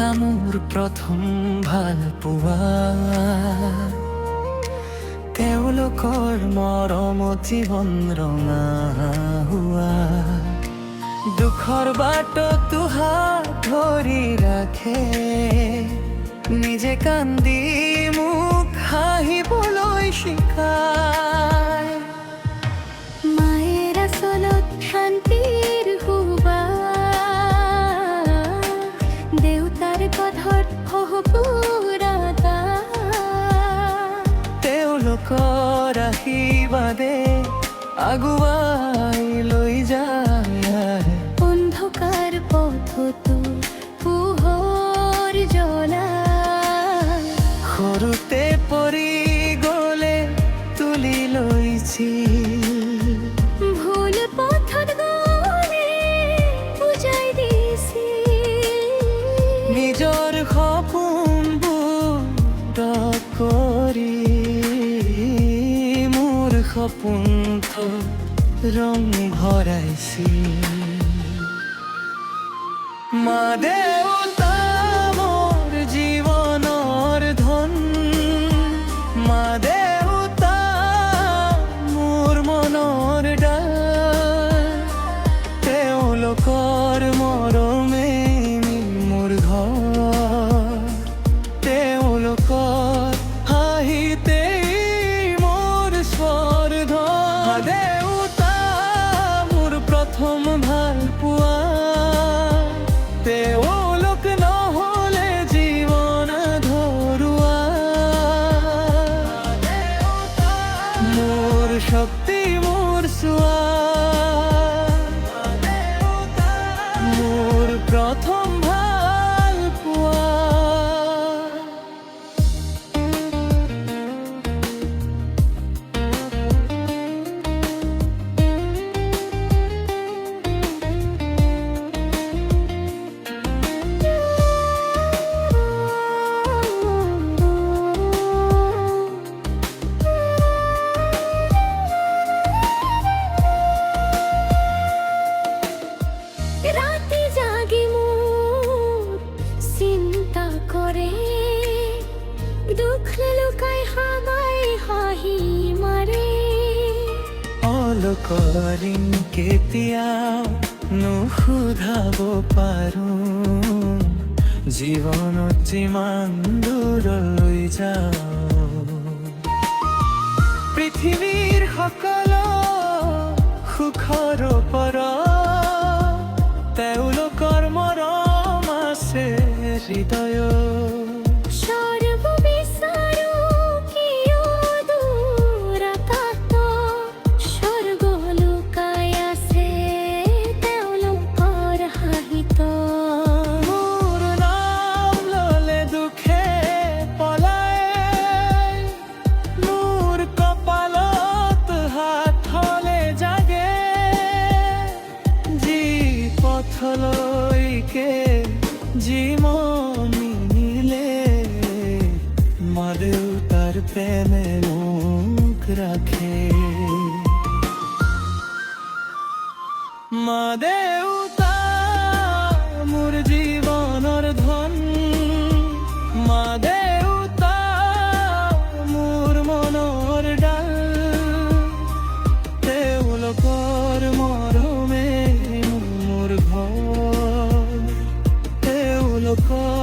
দেউতা মোৰ প্ৰথম ভাল পোৱা, তেওঁলোকৰ মৰমত জীৱন ৰঙা হোৱা। দুখৰ বাটতো হাত ধৰি ৰাখে, নিজে কান্দি মোক হাঁহিবলৈ শিকায়। মায়ের আচলত শান্তিৰ সুবাস, দেউতাৰ পথত শহুপুৰাটা। তেওঁলোকৰ আশীৰ্বাদে আগুৱাই লৈ যায়, অন্ধকাৰ পথতো পোহৰ জ্বলায়। সৰুতে পৰি গ'লে তুলি লৈছিল, ভুল পথত গ'লে বুজাই দিছিল। নিজৰ সপোনবোৰ দগ কৰি মোৰ সপোনত ৰং ভৰাইছিল। মা দেউতা মোৰ জীৱনৰ ধন, মা দেউতা মোৰ মনৰ ডাল। তেওঁলোকৰ মৰমে মোৰ ঘৰ, তেওঁলোকৰ হাঁহিতেই মোৰ স্বৰ্গ। মা দেউতা মোৰ প্ৰথম ভাল পোৱা, তেওঁলোক নহ'লে জীৱন ধৰুৱা। মোৰ শক্তি মোৰ চোৱা, মোৰ প্ৰথম ভাল পোৱা। রাতে জাগি মোর চিন্তা করে, দুঃখ লুকাই হামাই হাঁহি মারে। অলকৰিম কেতিয়াও নুশুধাব পাৰোঁ, জীৱনত যিমান দূৰলৈ যাওঁ। পৃথিৱীৰ সকলো সুখৰ ওপৰত তেওঁলোকৰ মৰম আছে হৃদয়ত। সর্ববিচারো কিয় দূৰতাত, স্বৰ্গ লুকাই আছে তেওঁলোকৰ হাঁহিত। মোৰ নাম ল'লে দুখে পলায়, মোৰ কপালত হাত থ'লে জাগে। যি পথলৈকে যি মন নিলে, মা দেউতাৰ প্ৰেমে মোক ৰাখে। মা দেউতা মোৰ জীৱনৰ ধন, মা দেউতা মোৰ মনৰ ডাল। তেওঁলোকৰ মৰমে মোৰ ঘৰ, তেওঁলোকৰ